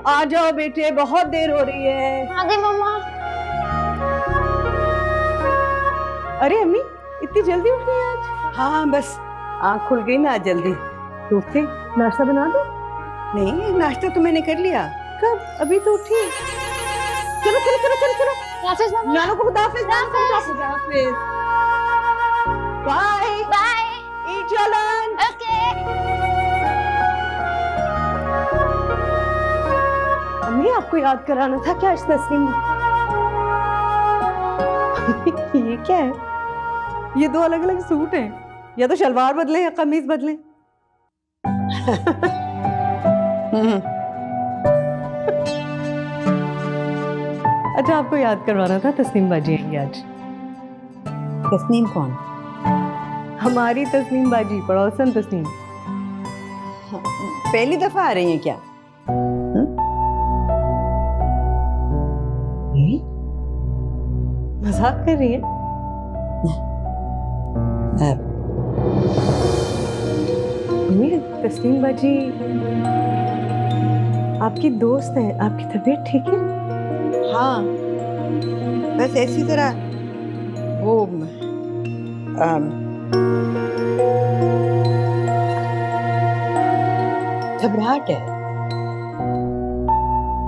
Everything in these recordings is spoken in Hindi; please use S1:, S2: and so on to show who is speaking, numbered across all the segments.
S1: आ जाओ बेटे, बहुत देर हो रही है।
S2: आ गई मम्मा।
S1: अरे अम्मी, इतनी जल्दी उठ गई आज?
S3: हाँ बस आँख खुल गई ना आज जल्दी।
S1: तो उठते नाश्ता बना दो।
S3: नहीं, नाश्ता तो मैंने कर लिया।
S1: कब? अभी तो उठी। चलो चलो चलो चलो चलो।
S2: हाफिज मम्मा।
S1: नानू को खुदाफिज। खुदाफिज। Bye
S2: bye.
S1: Eat your lunch.
S2: Okay.
S1: अम्मी, आपको याद कराना था क्या इस तस्वीर? ये क्या है? ये दो अलग अलग सूट हैं। या तो शलवार बदले या कमीज बदले। अच्छा, आपको याद करवाना था, तस्नीम बाजी आएंगी आज।
S3: तस्नीम कौन?
S1: हमारी तस्नीम बाजी, पड़ोसन तस्नीम।
S3: पहली दफा आ रही हैं क्या?
S1: मजाक कर रही है? अम्मी, तस्नीम बाजी आपकी दोस्त है, आपकी तबीयत ठीक है?
S3: हाँ, बस ऐसी तरह वो घबराहट है।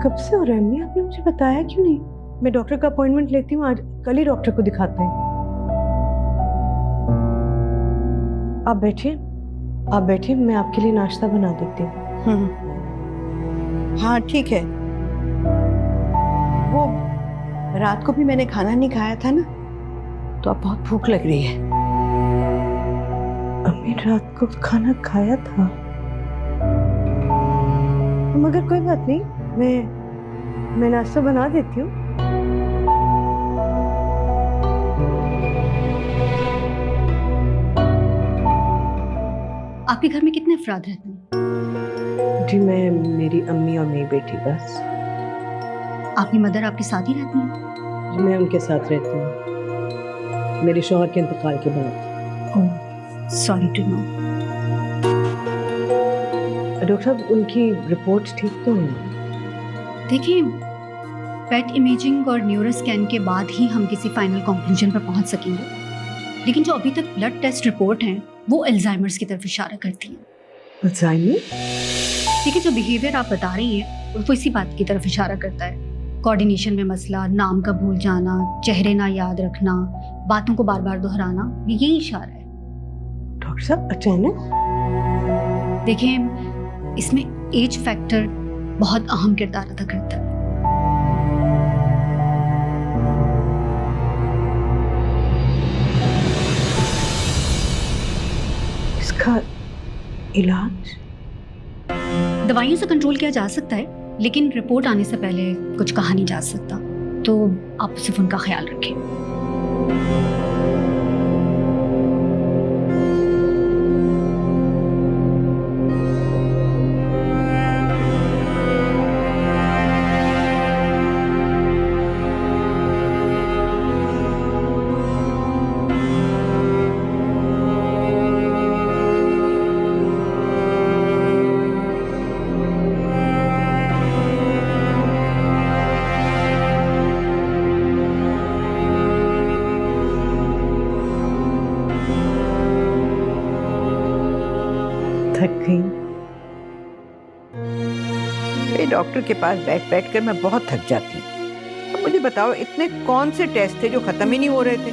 S1: कब से हो रहा है अम्मी? आपने मुझे बताया क्यों नहीं? मैं डॉक्टर का अपॉइंटमेंट लेती हूँ, आज कल ही डॉक्टर को दिखाते हैं। आप बैठिए, आप बैठिए, मैं आपके लिए नाश्ता बना देती हूँ।
S3: हाँ ठीक है। वो रात को भी मैंने खाना नहीं खाया था ना, तो अब बहुत भूख लग रही है।
S1: अम्मी, रात को खाना खाया था, मगर कोई बात नहीं, मैं नाश्ता बना देती हूँ।
S4: आपके घर में कितने अफराद रहते हैं?
S1: जी, मैं, मेरी अम्मी और मेरी बेटी बस।
S4: आपकी मदर आपके साथ ही रहती हैं?
S1: मैं उनके साथ रहती हूँ, मेरे शौहर के इंतकाल के बाद।
S4: ओह, सॉरी टू नो।
S1: डॉक्टर साहब, उनकी रिपोर्ट्स ठीक तो हैं?
S4: देखिए, पेट इमेजिंग और न्यूरो स्कैन के बाद ही हम किसी फाइनल कंक्लूजन पर पहुंच सकेंगे, लेकिन जो अभी तक ब्लड टेस्ट रिपोर्ट हैं वो अल्जाइमर्स की तरफ इशारा करती हैं।
S1: अल्जाइमर?
S4: देखिए, जो बिहेवियर आप बता रही हैं वो इसी बात की तरफ इशारा करता है। कोऑर्डिनेशन में मसला, नाम का भूल जाना, चेहरे ना याद रखना, बातों को बार बार दोहराना, यही इशारा है।
S1: डॉक्टर साहब, अचानक?
S4: देखिए, इसमें एज फैक्टर बहुत अहम किरदार अदा करता है।
S1: इसका इलाज?
S4: दवाइयों से कंट्रोल किया जा सकता है, लेकिन रिपोर्ट आने से पहले कुछ कहा नहीं जा सकता, तो आप सिर्फ उनका ख्याल रखें।
S1: थक गई?
S3: डॉक्टर के पास बैठ बैठ कर मैं बहुत थक जाती हूँ। अब मुझे बताओ, इतने कौन से टेस्ट थे जो खत्म ही नहीं हो रहे थे?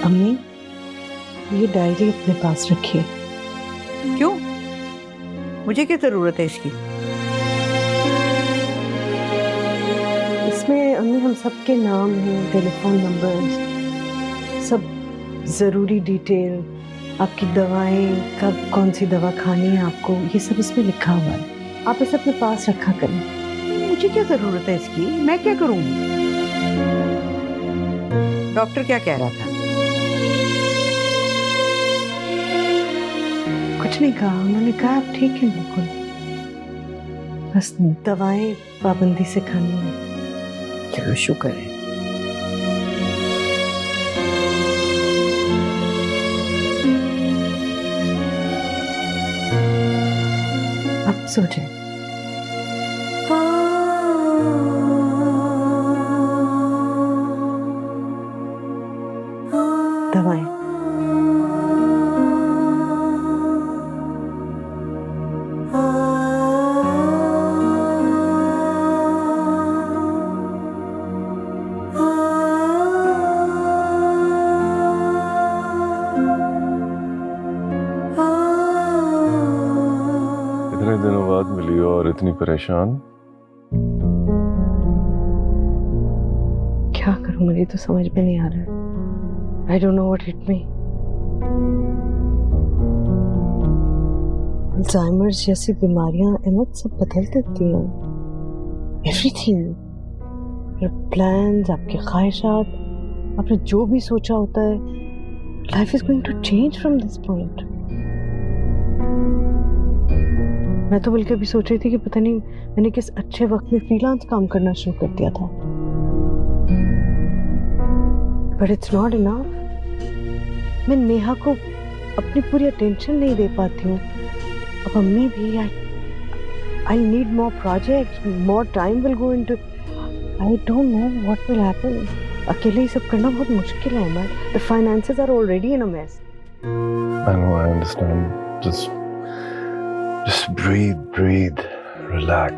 S1: अम्मी, ये डायरी अपने पास रखिए।
S3: क्यों? मुझे क्या जरूरत है इसकी?
S1: इसमें अम्मी हम सबके नाम हैं, टेलीफोन नंबर्स, सब ज़रूरी डिटेल, आपकी दवाएं, कब कौन सी दवा खानी है आपको, ये सब इसमें लिखा हुआ है। आप इसे अपने पास रखा करें।
S3: मुझे क्या जरूरत है इसकी? मैं क्या करूँ? डॉक्टर क्या कह रहा था?
S1: कुछ नहीं कहा, उन्होंने कहा आप ठीक है बिल्कुल, बस दवाएं पाबंदी से खानी है।
S3: चलो शुक्र है।
S1: सोचे दवाएं
S2: इतने दिनों बाद मिली हो और इतनी परेशान।
S1: क्या करूं, मुझे तो समझ में नहीं आ रहा। I don't know what hit me. Alzheimer's जैसी बीमारियां अहमद सब बदल देती हैं। Everything. your plans, आपकी ख्वाहिशात, आपने जो भी सोचा होता है, life is going to change from this point. मैं तो बल्कि अभी सोच रही थी कि पता नहीं मैंने किस अच्छे वक्त में फ्रीलांस काम करना शुरू कर दिया था। But it's not enough. मैं नेहा को अपनी पूरी अटेंशन नहीं दे पाती हूँ। अब अम्मी भी I need more projects, more time will go into. I don't know what will happen. अकेले ही सब करना बहुत मुश्किल है Ahmad. The finances are already in a mess.
S2: I know, I understand. Just breathe, relax.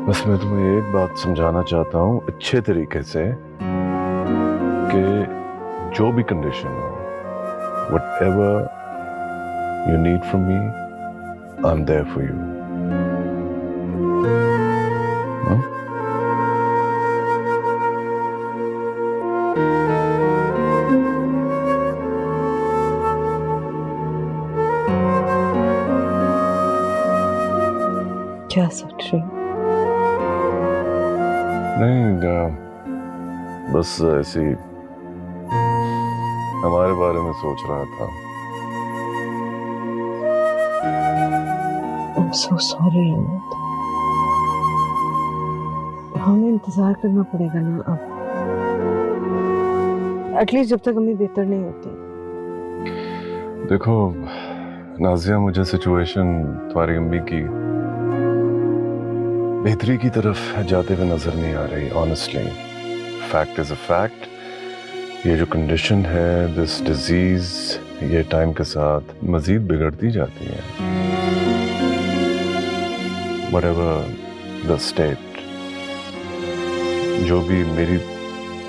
S2: बस मैं तुम्हें एक बात समझाना चाहता हूँ अच्छे तरीके से कि जो भी कंडीशन हो, whatever you need from me, I'm there for you. Huh?
S1: क्या सोच रही हूँ?
S2: नहीं, बस ऐसी हमारे बारे में सोच रहा था।
S1: I'm so sorry Ahmad. हमें इंतजार करना पड़ेगा ना अब, एटलीस्ट जब तक अम्मी बेहतर नहीं होती।
S2: देखो नाजिया, मुझे सिचुएशन तुम्हारी अम्मी की बेहतरी की तरफ जाते हुए नजर नहीं आ रही। Honestly, fact is a fact. ये जो कंडीशन है, दिस डिजीज, ये टाइम के साथ मजीद बिगड़ती जाती है। व्हाटएवर द स्टेट, जो भी मेरी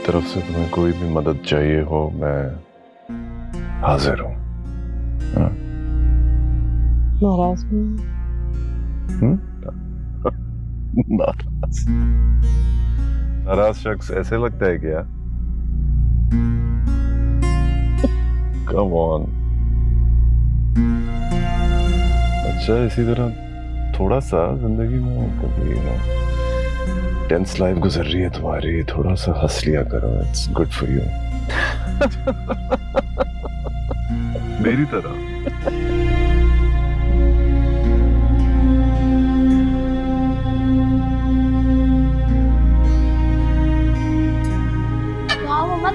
S2: तरफ से तुम्हें कोई भी मदद चाहिए हो, मैं हाजिर हूँ।
S1: नाराज हूँ।
S2: नाराज शख्स ऐसे लगता है क्या? Come on. अच्छा, इसी तरह थोड़ा सा जिंदगी में कभी टेंस लाइफ गुजर रही है तुम्हारी, थोड़ा सा हंस लिया करो। It's good for you. मेरी तरह।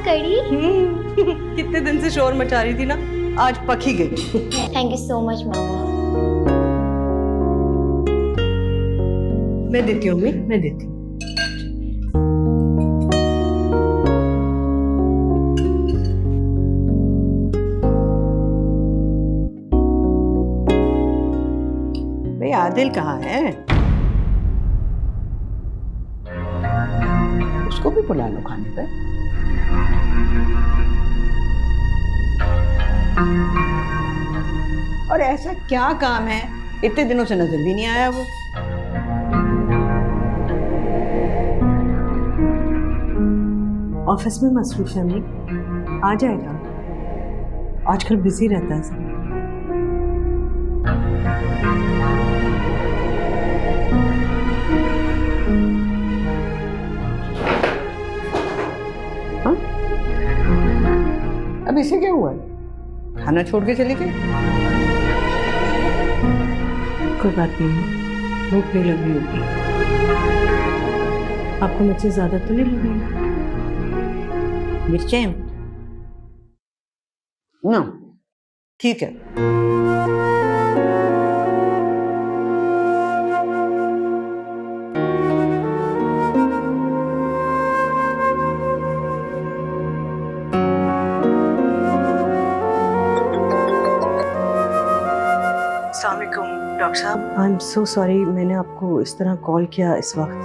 S5: कड़ी
S1: कितने दिन से शोर मचा रही थी ना, आज पक ही गई।
S5: थैंक यू सो मच मामा।
S1: मैं देती हूँ अम्मी, मैं देती हूँ।
S3: भाई आदिल कहाँ है? उसको भी बुला लो खाने पे। और ऐसा क्या काम है, इतने दिनों से नजर भी नहीं आया वो।
S1: ऑफिस में मसरूफ है अम्मी, आ जाएगा। आजकल बिजी रहता है सब।
S3: हाँ? अब इसे क्या हुआ? खाना छोड़ के चली गई?
S1: कोई बात नहीं, भूख नहीं लग रही होगी। आपको मुझसे ज्यादा तो नहीं लग रही?
S3: मिर्चें ना, ठीक है।
S1: डॉक्टर साहब आई एम सो सॉरी मैंने आपको इस तरह कॉल किया इस वक्त,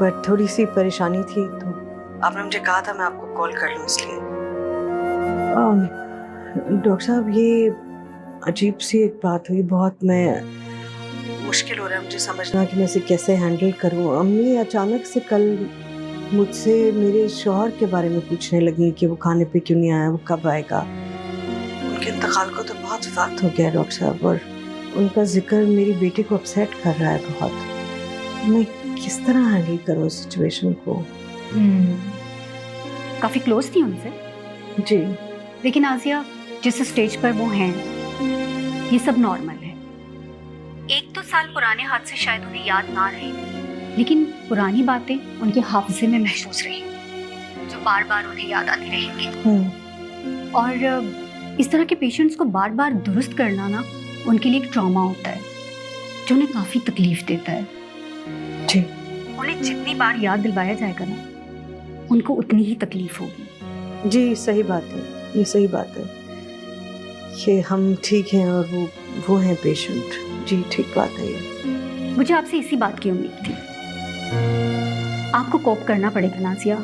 S1: बट थोड़ी सी परेशानी थी तो आपने मुझे कहा था मैं आपको कॉल कर लूँ इसलिए। डॉक्टर साहब ये अजीब सी एक बात हुई, बहुत मैं मुश्किल हो रहा है मुझे समझना कि मैं इसे कैसे हैंडल करूँ। अम्मी अचानक से कल मुझसे मेरे शौहर के बारे में पूछने लगी कि वो खाने पे क्यों नहीं आया, वो कब आएगा। उनके इंतकाल को तो बहुत वक्त हो गया डॉक्टर साहब, और उनका जिक्र मेरी बेटी को अपसेट कर रहा है बहुत। मैं किस तरह हैंडल करूँ सिचुएशन को?
S4: काफी क्लोज थी उनसे।
S1: जी
S4: लेकिन आजिया जिस स्टेज पर वो हैं ये सब नॉर्मल है। 1-2 साल पुराने हादसे शायद उन्हें याद ना रहे, लेकिन पुरानी बातें उनके हाफिजे में महफूज रहेंगी जो बार बार उन्हें याद आती रहेंगी। और इस तरह के पेशेंट्स को बार बार दुरुस्त करना ना उनके लिए एक ट्रॉमा होता है जो उन्हें काफी तकलीफ देता है।
S1: जी
S4: उन्हें जितनी बार याद दिलवाया जाएगा ना उनको उतनी ही तकलीफ होगी।
S1: जी सही बात है, ये सही बात है कि हम ठीक हैं और वो हैं पेशेंट। जी ठीक बात है ये।
S4: मुझे आपसे इसी बात की उम्मीद थी। आपको कोप करना पड़ेगा नाजिया,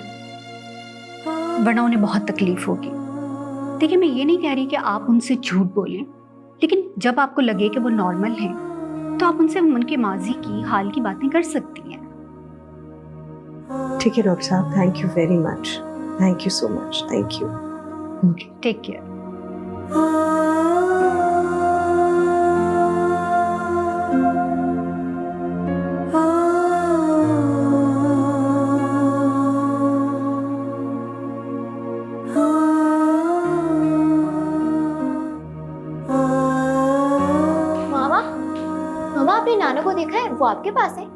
S4: वरना उन्हें बहुत तकलीफ होगी। देखिए मैं ये नहीं कह रही कि आप उनसे झूठ बोलें, लेकिन जब आपको लगे कि वो नॉर्मल हैं तो आप उनसे उनके माजी की हाल की बातें कर सकती हैं।
S1: ठीक है डॉक्टर साहब, thank you very much, thank you so much, thank you.
S4: Take care.
S5: मामा मामा आपने नाना को देखा है? वो आपके पास है?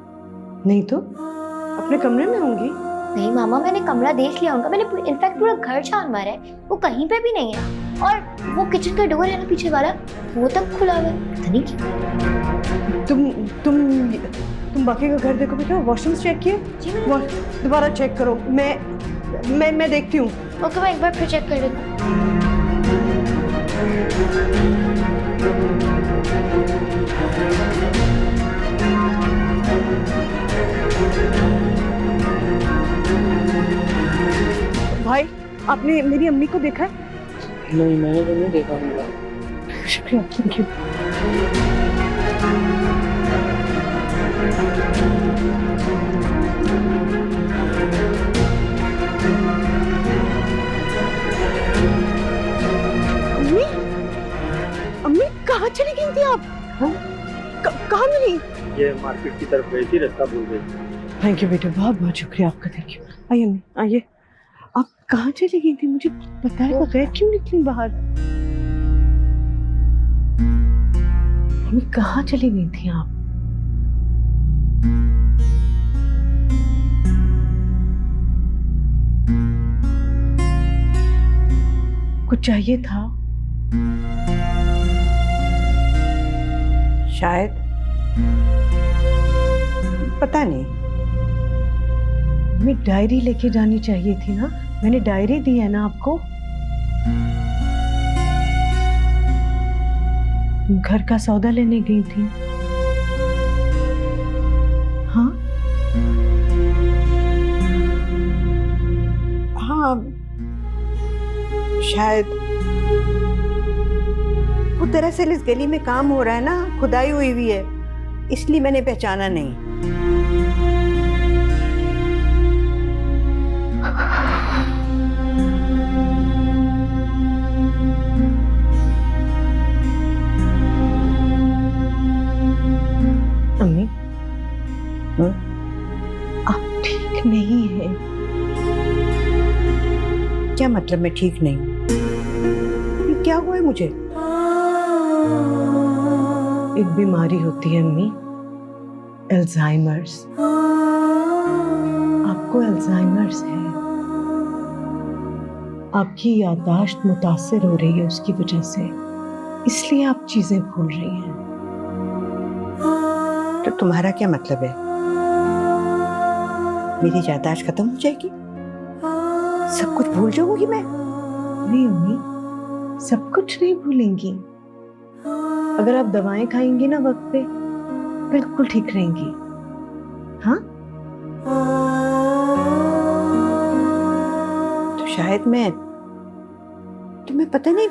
S1: नहीं तो अपने कमरे में होंगी।
S5: नहीं मामा, मैंने कमरा देख लिया उनका, मैंने इनफैक्ट पूरा घर छान मारा है, वो कहीं पे भी नहीं है। और वो किचन का डोर है ना पीछे वाला, वो तक खुला हुआ है, पता नहीं क्यों।
S1: तुम बाकी का घर देखो बेटा, वॉशरूम चेक किए?
S5: जी मैंने।
S1: दोबारा चेक करो, मैं देखती हूँ।
S5: ओके मैं एक बार फिर चेक कर लेती हूँ।
S1: भाई आपने मेरी अम्मी को देखा है?
S6: नहीं मैंने तो नहीं देखा होगा।
S1: शुक्रिया, थैंक यू। अम्मी अम्मी कहाँ चली गई थी आप? कहाँ मिली?
S6: ये मार्केट की तरफ गई थी, रास्ता भूल गई।
S1: थैंक यू बेटे, बहुत बहुत शुक्रिया आपका, थैंक यू। आइए अम्मी आइए। आप कहाँ चली गई थी? मुझे बताए बगैर क्यों निकली बाहर? अम्मी कहाँ चली गई थी आप? कुछ चाहिए था?
S3: शायद, पता नहीं।
S1: मैं डायरी लेके जानी चाहिए थी ना, मैंने डायरी दी है ना आपको। घर का सौदा लेने गई थी। हाँ
S3: हाँ शायद। वो दरअसल इस गली में काम हो रहा है ना, खुदाई हुई है, इसलिए मैंने पहचाना नहीं।
S1: अम्मी आप ठीक नहीं हैं।
S3: क्या मतलब मैं ठीक नहीं हूँ? ये क्या हुआ है मुझे?
S1: एक बीमारी होती है अम्मी, अल्जाइमर्स। आपको अल्जाइमर्स है। आपकी याददाश्त मुतासिर हो रही है उसकी वजह से, इसलिए आप चीजें भूल रही हैं।
S3: तो तुम्हारा क्या मतलब है? मेरी याददाश्त खत्म हो जाएगी? सब कुछ भूल जाऊंगी मैं?
S1: नहीं अम्मी, सब कुछ नहीं भूलेंगी। अगर आप दवाएं खाएंगी ना वक्त पे, बिल्कुल ठीक रहेंगी। हाँ,
S3: तो शायद मैं तुम्हें पता नहीं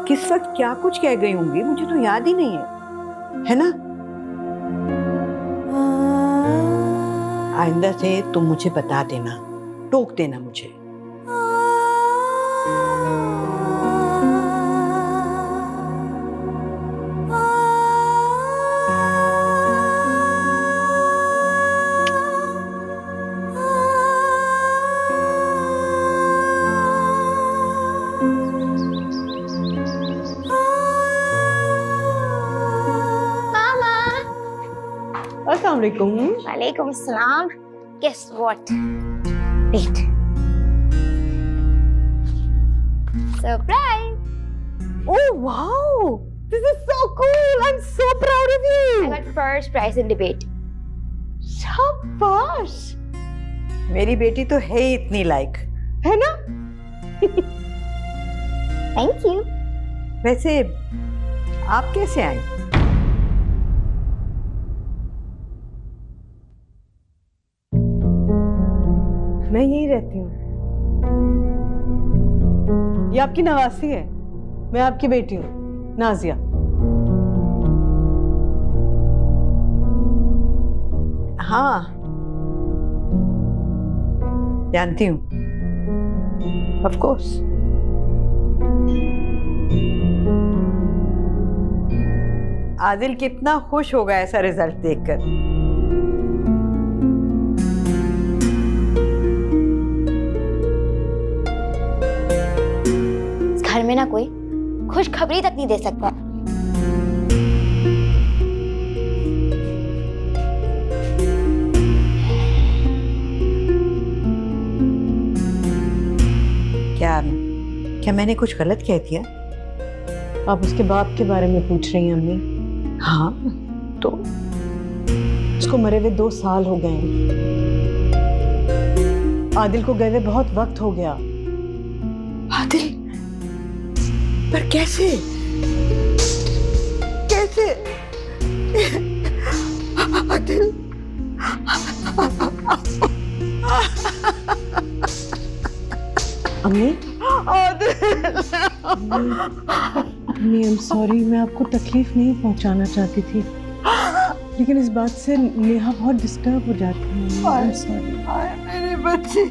S3: किस वक्त क्या कुछ कह गई होंगी, मुझे तो याद ही नहीं है ना? आइंदा से तुम मुझे बता देना, टोक देना मुझे।
S1: अस्सलाम वालेकुम।
S5: वालेकुम अस्सलाम। Guess what? Wait. Surprise!
S1: Oh wow! This is so cool. I'm so proud of
S5: I
S1: you.
S5: got first prize in debate.
S1: शाबाश,
S3: मेरी बेटी तो है ही इतनी लायक,
S1: है ना?
S5: Thank you.
S3: वैसे आप कैसे आई?
S1: मैं यहीं रहती हूँ। ये आपकी नवासी है, मैं आपकी बेटी हूँ, नाजिया।
S3: हाँ, जानती हूँ, ऑफ कोर्स। आदिल कितना खुश होगा ऐसा रिजल्ट देखकर।
S5: इस घर में ना कोई खुशखबरी तक नहीं दे सकता।
S3: क्या मैंने कुछ गलत कह दिया?
S1: आप उसके बाप के बारे में पूछ रही हैं अम्मी?
S3: हाँ, तो
S1: उसको मरे हुए 2 साल हो गए हैं। आदिल को गए हुए बहुत वक्त हो गया।
S3: आदिल, पर कैसे कैसे आदिल?
S1: अम्मी, अम्मी आई एम सॉरी, मैं आपको तकलीफ नहीं पहुंचाना चाहती थी, लेकिन इस बात से नेहा बहुत डिस्टर्ब हो जाती है। I am sorry.
S3: मेरे बच्चे,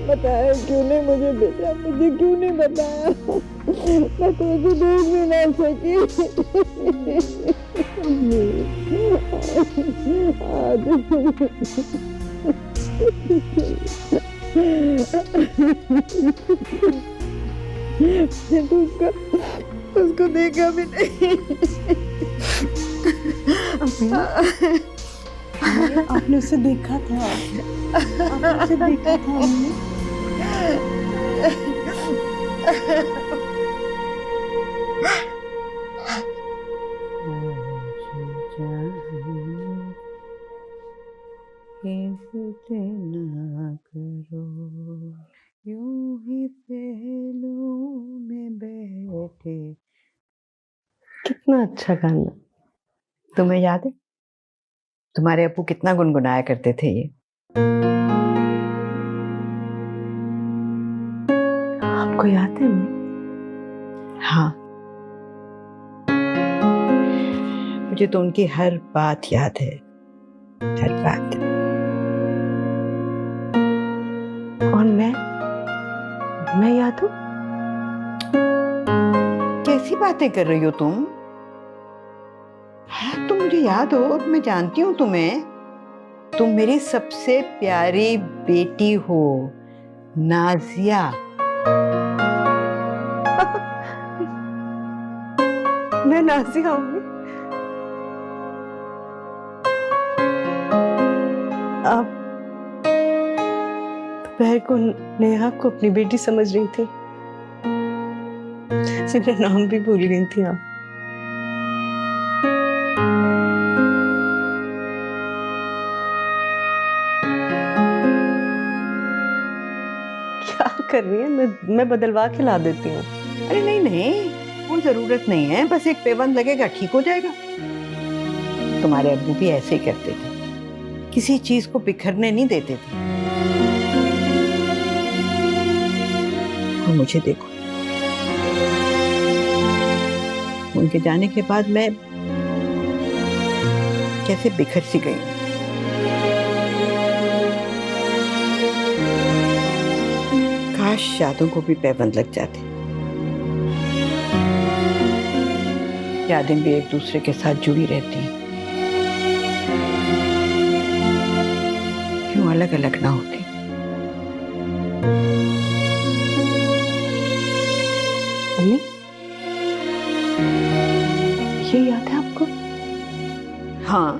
S1: बताया क्यों नहीं मुझे बेटा, मुझे क्यों नहीं बताया? मैं तुझे देख भी ना सकी। उसको देखा भी नहीं। आपने उसे देखा था? आपने उसे देखा था हमने?
S3: ना करो, यूं ही पहलू में बैठे।
S1: कितना अच्छा गाना।
S3: तुम्हें याद है तुम्हारे अप्पू कितना गुनगुनाया करते थे ये?
S1: आपको याद है अम्मी?
S3: हाँ, मुझे तो उनकी हर बात याद है, हर बात।
S1: और मैं याद हूँ?
S3: कैसी बातें कर रही हो तुम? हाँ, तुम मुझे याद हो, मैं जानती हूँ तुम्हें। तुम मेरी सबसे प्यारी बेटी हो, नाजिया।
S1: मैं नाजिया हूँ। आप दोपहर को नेहा को अपनी बेटी समझ रही थी, मेरा नाम भी भूल गई थी आप। क्या कर रही हैं? मैं बदलवा के ला देती हूँ।
S3: अरे नहीं नहीं, कोई जरूरत नहीं है, बस एक पेबंद लगेगा, ठीक हो जाएगा। तुम्हारे अब्बू भी ऐसे ही करते थे, किसी चीज को बिखरने नहीं देते थे। और मुझे देखो, उनके जाने के बाद मैं कैसे बिखर सी गई हूं। काश यादों को भी पैबंद लग जाते, यादें भी एक दूसरे के साथ जुड़ी रहती, क्यों अलग अलग ना होती।
S1: अम्मी, ये याद है आपको?
S3: हाँ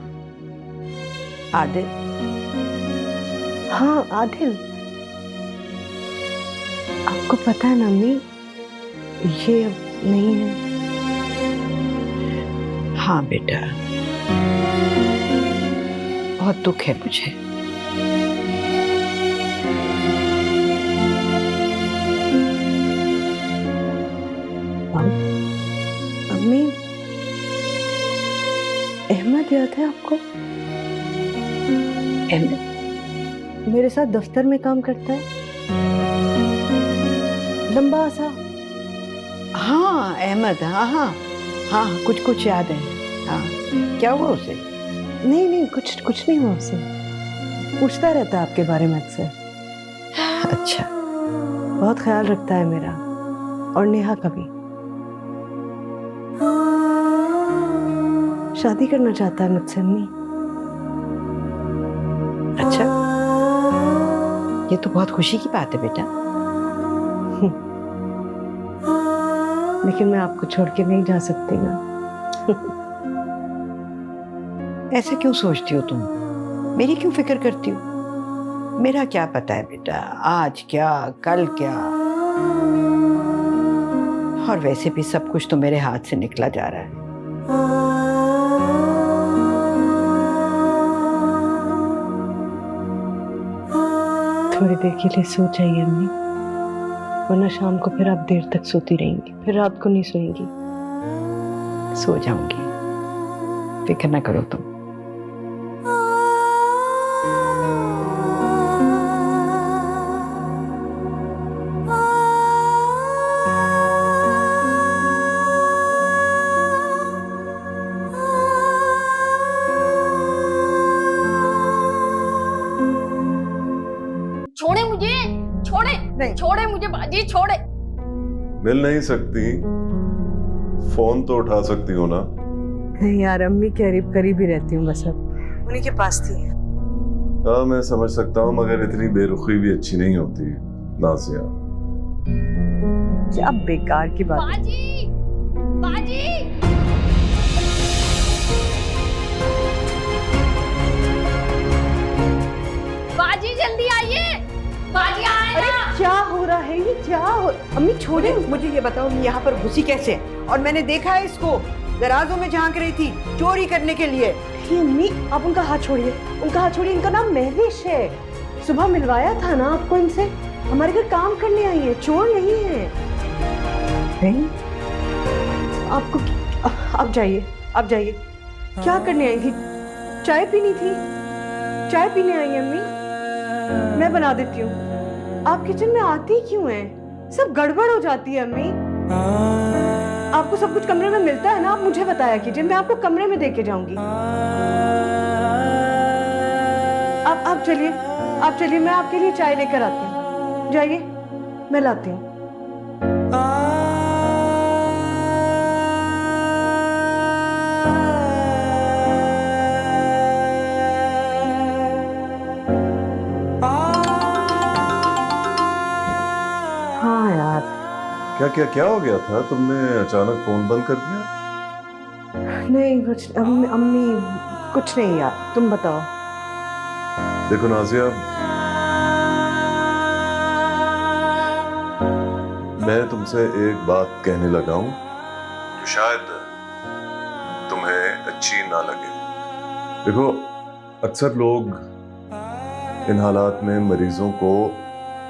S3: आदिल।
S1: हाँ आदिल, आपको पता है ना अम्मी, ये अब नहीं है।
S3: हाँ बेटा, बहुत दुख है मुझे।
S1: अम्मी, अहमद याद है आपको?
S3: अहमद?
S1: मेरे साथ दफ्तर में काम करता है, लंबा सा।
S3: हाँ अहमद, हाँ हाँ हाँ, कुछ कुछ याद है। हाँ, क्या हुआ उसे?
S1: नहीं नहीं, कुछ नहीं हुआ उसे। पूछता रहता है आपके बारे में अक्सर।
S3: अच्छा।
S1: बहुत ख्याल रखता है मेरा और नेहा का भी। शादी करना चाहता है मुझसे अम्मी।
S3: अच्छा, ये तो बहुत खुशी की बात है बेटा।
S1: लेकिन मैं आपको छोड़ के नहीं जा सकती ना।
S3: ऐसा क्यों सोचती हो तुम? मेरी क्यों फिक्र करती हो? मेरा क्या पता है बेटा, आज क्या कल क्या। और वैसे भी सब कुछ तो मेरे हाथ से निकला जा रहा है।
S1: थोड़ी देर के लिए सो जाइए अम्मी, वरना शाम को फिर आप देर तक सोती रहेंगी, फिर रात को नहीं सोएंगी।
S3: सो जाऊंगी, फिक्र ना करो तुम।
S7: छोड़े मुझे, छोड़े
S3: नहीं।
S7: छोड़े मुझे बाजी, छोड़े।
S2: मिल नहीं सकती, फोन तो उठा सकती हो ना।
S1: नहीं यार, अम्मी करीब ही रहती हूँ, बस अब उन्हीं के पास थी।
S2: हाँ मैं समझ सकता हूँ, मगर इतनी बेरुखी भी अच्छी नहीं होती नाजिया।
S1: क्या बेकार की बात है।
S7: बाजी, बाजी। बाजी जल्दी आइए, बाजी आए
S1: अरे
S7: ना।
S1: क्या हो रहा है ये? क्या हो? अम्मी छोड़े
S3: मुझे ये बताओ, मैं यहाँ पर घुसी कैसे? और मैंने देखा है इसको, दराजों में झांक रही थी चोरी करने के लिए।
S1: ये अम्मी, आप उनका हाथ छोड़िए, उनका हाथ छोड़िए। इनका नाम महविश है। सुबह मिलवाया था ना आपको इनसे। हमारे घर काम करने आई है, चोर नहीं है।
S3: नहीं?
S1: आपको आप जाइए, आप जाइए। क्या करने आई थी? चाय पीनी थी? चाय पीने आई है अम्मी, मैं बना देती हूँ। आप किचन में आती क्यों हैं? सब गड़बड़ हो जाती है अम्मी। आपको सब कुछ कमरे में मिलता है ना, आप मुझे बताया कीजिए, मैं आपको कमरे में देके जाऊंगी। आप चलिए, मैं आपके लिए चाय लेकर आती हूँ। जाइए, मैं लाती हूँ। हाँ यार,
S2: क्या हो गया था? तुमने अचानक फोन बंद कर दिया?
S1: नहीं कुछ अम्मी कुछ नहीं यार, तुम बताओ।
S2: देखो नाजिया, मैं तुमसे एक बात कहने लगा हूं जो शायद तुम्हें अच्छी ना लगे। देखो, अक्सर लोग इन हालात में मरीजों को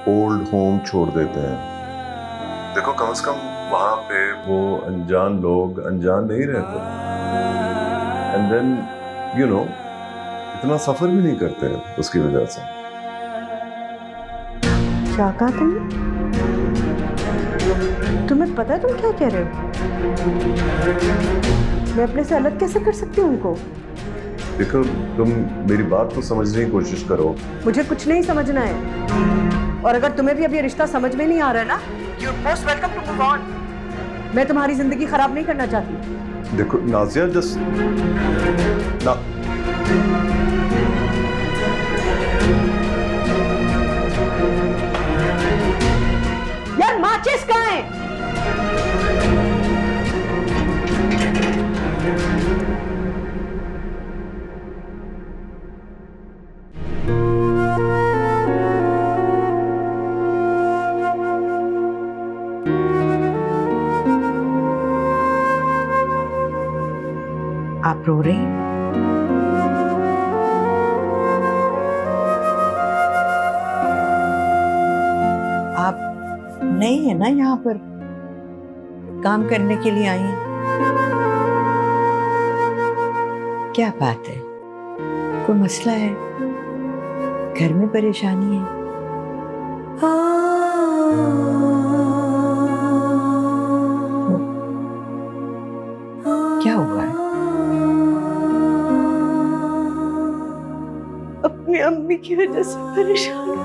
S2: ओल्ड होम छोड़ देते हैं। देखो कम से कम वहां पे वो अनजान लोग अनजान नहीं रहते, एंड देन यू नो इतना सफर भी नहीं करते हैं उसकी वजह से।
S1: क्या कहा तुमने? तुम्हें पता है तुम क्या कह रहे हो? मैं अपने से अलग कैसे कर सकती हूँ उनको?
S2: देखो तुम मेरी बात को समझने की कोशिश करो।
S1: मुझे कुछ नहीं समझना है, और अगर तुम्हें भी अब ये रिश्ता समझ में नहीं आ रहा है ना, you most welcome to move on. मैं तुम्हारी जिंदगी खराब नहीं करना चाहती।
S2: देखो नाजिया जस्ट ना
S1: यार माचिस कहाँ है?
S3: आप रो रही हैं? आप नए हैं ना यहाँ पर, काम करने के लिए आई हैं? क्या बात है, कोई मसला है? घर में परेशानी है? क्या हुआ है?
S1: अपनी अम्मी की वजह से परेशान हूँ।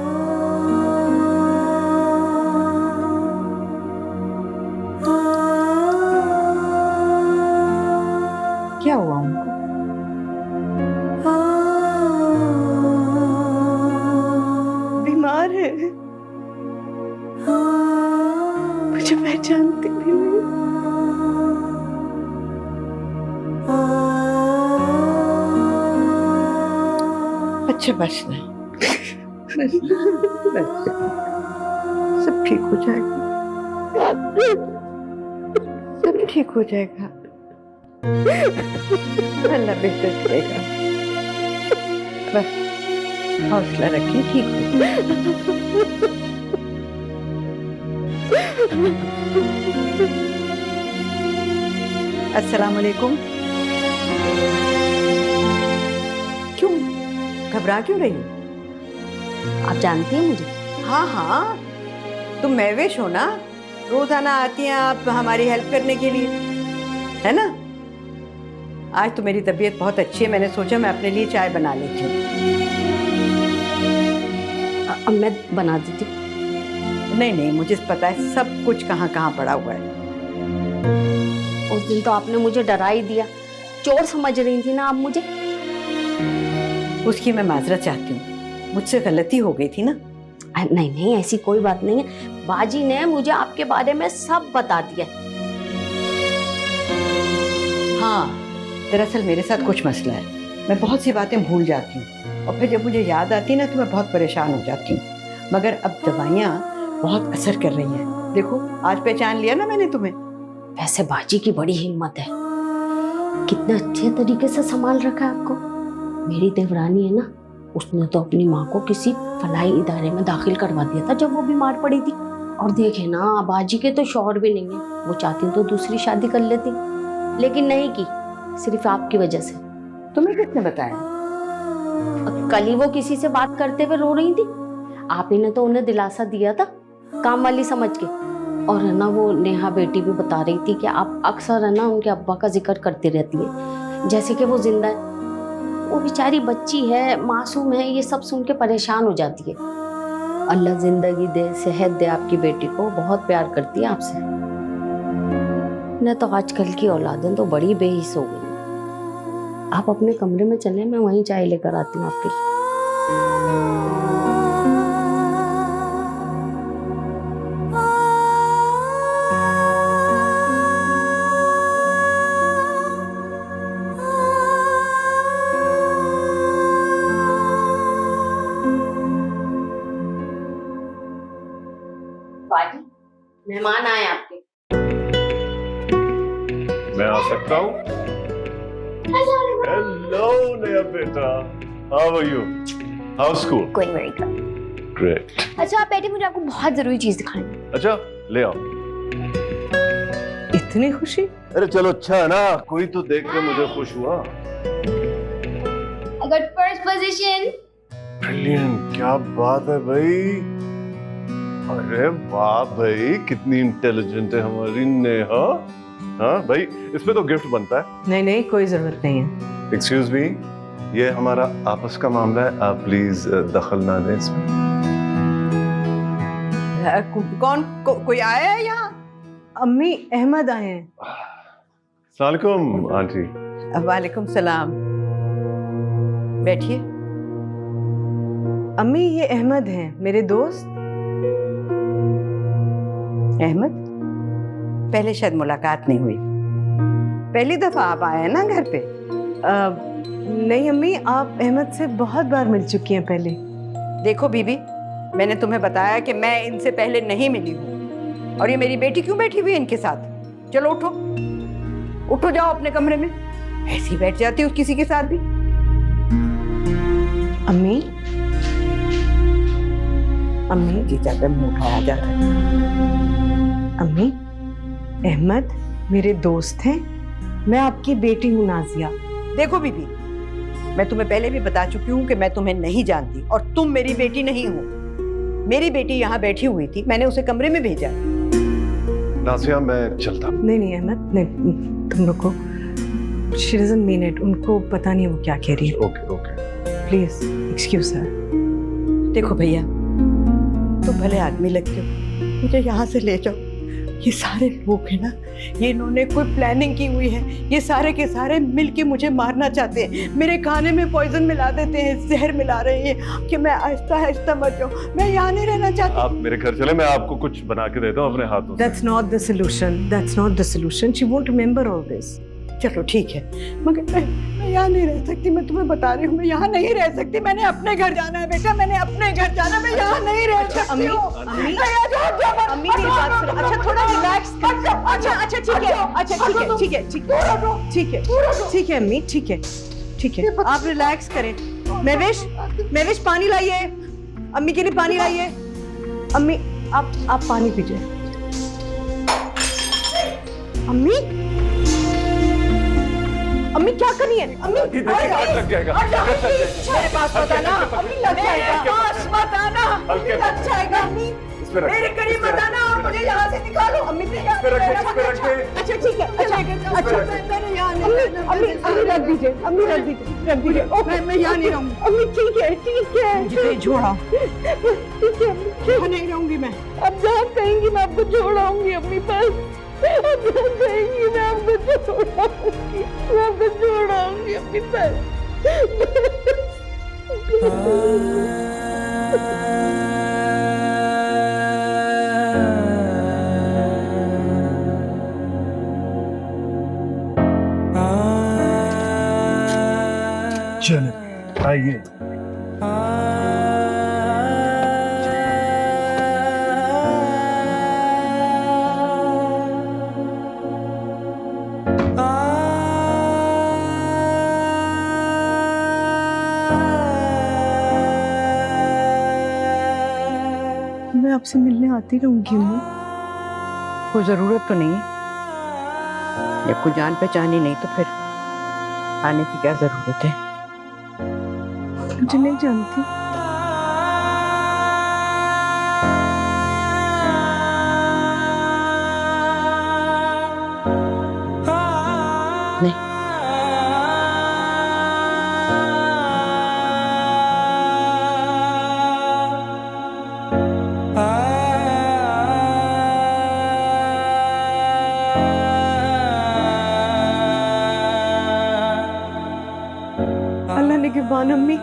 S3: क्या हुआ उनको?
S1: बीमार है, मुझे पहचानती भी नहीं।
S3: अच्छा बस नहीं, सब ठीक हो जाएगा, सब ठीक हो जाएगा। अल्लाह बेहतर करेगा, बस हौसला रखिए, ठीक हो जाएगा। अस्सलाम वालेकुम। क्यों घबरा क्यों रही हो?
S8: आप जानती हैं मुझे?
S3: हाँ हाँ, तुम महवेश हो ना, रोजाना आती हैं आप हमारी हेल्प करने के लिए, है ना? आज तो मेरी तबीयत बहुत अच्छी है, मैंने सोचा मैं अपने लिए चाय बना लेती हूँ।
S8: अब मैं बना देती हूँ।
S3: नहीं नहीं, मुझे पता है सब कुछ कहाँ कहाँ पड़ा हुआ है।
S8: उस दिन तो आपने मुझे डरा ही दिया, चोर समझ रही थी ना आप मुझे।
S3: उसकी मैं माजरत चाहती हूँ, मुझसे गलती हो गई थी ना।
S8: नहीं नहीं, ऐसी कोई बात नहीं है। बाजी ने मुझे आपके बारे में सब बता दिया।
S3: हाँ, दरअसल मेरे साथ कुछ मसला है, मैं बहुत सी बातें भूल जाती हूँ और फिर जब मुझे याद आती है ना तो मैं बहुत परेशान हो जाती हूँ। मगर अब दवाइयाँ बहुत असर कर रही हैं। देखो आज पहचान लिया ना मैंने तुम्हें।
S8: वैसे बाजी की बड़ी हिम्मत है, कितने अच्छे तरीके से संभाल रखा है आपको। मेरी देवरानी है ना, उसने तो अपनी माँ को किसी फलाई इदारे में दाखिल करवा दिया था जब वो बीमार पड़ी थी। और देखे ना, बाजी के तो शौहर भी नहीं है, वो चाहती तो दूसरी शादी कर लेती, लेकिन नहीं की, सिर्फ आपकी वजह से।
S3: तुम्हें किसने बताया?
S8: कल ही वो किसी से बात करते हुए रो रही थी, आप ही ने तो उन्हें दिलासा दिया था काम वाली समझ के। और है ना, वो नेहा बेटी भी बता रही थी कि आप अक्सर है ना उनके अब्बा का जिक्र करती रहती है, जैसे कि वो जिंदा है। वो बेचारी बच्ची है, मासूम है, ये सब सुन के परेशान हो जाती है। अल्लाह जिंदगी दे, सेहत दे आपकी बेटी को, बहुत प्यार करती है आपसे। न तो आजकल की औलादें तो बड़ी बेहिस हो गई। आप अपने कमरे में चले, मैं वहीं चाय लेकर आती हूँ आपके लिए। मेहमान आए आपके।
S2: मैं आ सकता हूँ? हेलो नया बेटा, how are you? How school?
S5: Going very good.
S2: Great.
S5: अच्छा आप बैठे, मुझे आपको बहुत जरूरी चीज दिखानी है।
S2: अच्छा ले आओ।
S1: इतनी खुशी?
S2: अरे चलो अच्छा है ना, कोई तो देख के मुझे खुश हुआ।
S5: I got first position.
S2: Brilliant, क्या बात है भाई। अरे वाह भाई, कितनी इंटेलिजेंट है हमारी नेहा। हाँ भाई, इसमें तो गिफ्ट बनता है।
S1: नहीं नहीं, कोई जरूरत नहीं है।
S2: एक्सक्यूज मी, ये हमारा आपस का मामला है, आप प्लीज दखल ना दें इसमें।
S3: कोई आया है यहाँ?
S1: अम्मी अहमद आए हैं।
S2: सलामुकुम आंटी।
S3: वालेकुम सलाम। बैठिए।
S1: अम्मी ये अहमद हैं, मेरे दोस्त।
S3: अहमद, पहले शायद मुलाकात नहीं हुई, पहली दफा आप आए हैं ना घर पे?
S1: नहीं अम्मी, आप अहमद से बहुत बार मिल चुकी हैं पहले।
S3: देखो बीबी, मैंने तुम्हें बताया कि मैं इनसे पहले नहीं मिली हूँ, और ये मेरी बेटी क्यों बैठी हुई है इनके साथ? चलो उठो, उठो जाओ अपने कमरे में। ऐसे ही बैठ जाती हो किसी के साथ भी।
S1: अम्मी अम्मी
S3: जी जाकर मुंह उठाया जाता है।
S1: अम्मी, अहमद मेरे दोस्त हैं, मैं आपकी बेटी हूँ नाजिया।
S3: देखो बीबी, मैं तुम्हें पहले भी बता चुकी हूँ कि मैं तुम्हें नहीं जानती और तुम मेरी बेटी नहीं हो। मेरी बेटी यहाँ बैठी हुई थी, मैंने उसे कमरे में भेजा।
S2: नासिया मैं चलता हूँ।
S1: नहीं नहीं अहमद, नहीं तुम रुको। शी डजंट मीन इट, उनको पता नहीं वो क्या कह रही है।
S2: Okay okay.
S1: प्लीज एक्सक्यूज हर।
S3: देखो भैया, तुम भले आदमी लगते हो, मुझे यहाँ से ले जाओ। ये सारे लोग हैं ना, ये इन्होंने कोई प्लानिंग की हुई है, ये सारे के सारे मिलके मुझे मारना चाहते हैं। मेरे खाने में पॉइजन मिला देते हैं, जहर मिला रहे हैं कि मैं आहिस्ता आहिस्ता मर जाऊं। मैं यहाँ नहीं रहना चाहती।
S2: आप मेरे घर चले, मैं आपको कुछ बना के देता हूँ अपने हाथों से।
S1: That's not the solution. That's not the solution. She won't remember all this.
S3: चलो ठीक है, मगर मैं यहाँ नहीं रह सकती। मैं तुम्हें बता रही हूँ, मैं यहाँ नहीं रह सकती। मैंने अपने घर जाना है बेटा, मैंने अपने घर जाना। मैं यहाँ नहीं रह सकती।
S1: अम्मी, अम्मी, अम्मी मेरी बात सुनो। अच्छा थोड़ा रिलैक्स कर। अच्छा ठीक है, अच्छा ठीक है, ठीक है, ठीक है, ठीक है, ठीक है अम्मी, ठीक है, ठीक है। आप रिलैक्स करें। महविश पानी लाइए, अम्मी के लिए पानी लाइए। अम्मी आप पानी पीजिए। अम्मी क्या करनी है? अम्मी
S2: लग जाएगा।
S3: मेरे पास मत आना, अम्मी लग जाएगा। पास मत आना, अम्मी लग जाएगा। अम्मी मेरे करीब मत आना और मुझे यहाँ से निकालो। अम्मी प्लीज। अच्छा ठीक है, अच्छा मैंने यहाँ नहीं रहना। अम्मी रख दीजिए, अम्मी रख दीजिए। मैं यहाँ नहीं रहूँगी। अम्मी ठीक है। मुझे छोड़ा, यहाँ नहीं रहूँगी मैं। अब जहाँ कहेंगी मैं आपको छोड़ाऊंगी अम्मी। बस अब जहाँ कहेंगी मैं आपको छोड़ाऊंगी, मैं आपको छोड़ाऊंगी अम्मी।
S2: चले आइए।
S1: मैं आपसे मिलने आती रहूंगी अम्मी।
S3: कोई जरूरत तो नहीं है, जब कोई जान पहचान ही नहीं तो फिर आने की क्या जरूरत है?
S1: मुझे नहीं जानती।
S3: नहीं।
S1: अल्लाह निगहबान अम्मी।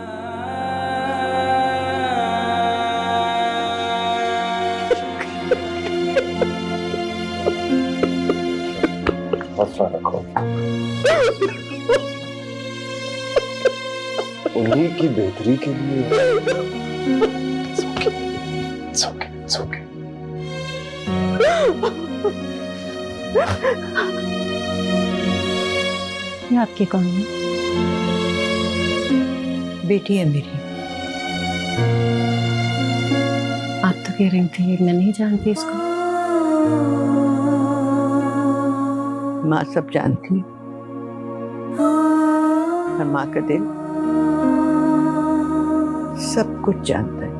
S2: उन्हीं की बेहतरी के लिए। It's okay, it's okay.
S1: ये आपके कौन है?
S3: बेटी है मेरी।
S1: कह रही थी मैं नहीं जानती इसको।
S3: माँ सब जानती है। और माँ का दिल सब कुछ जानता है।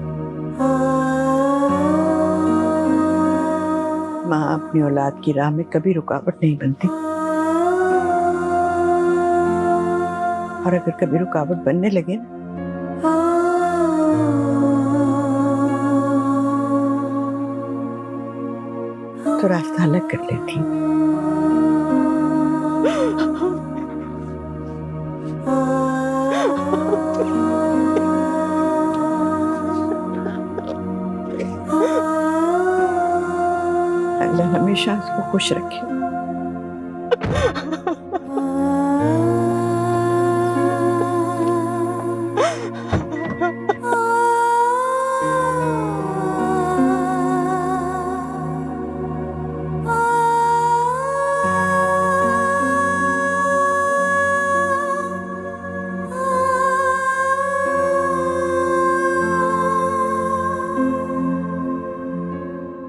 S3: माँ अपनी औलाद की राह में कभी रुकावट नहीं बनती, और अगर कभी रुकावट बनने लगे ना, तो रास्ता अलग कर लेती है। अल्लाह हमेशा उसको खुश रखे।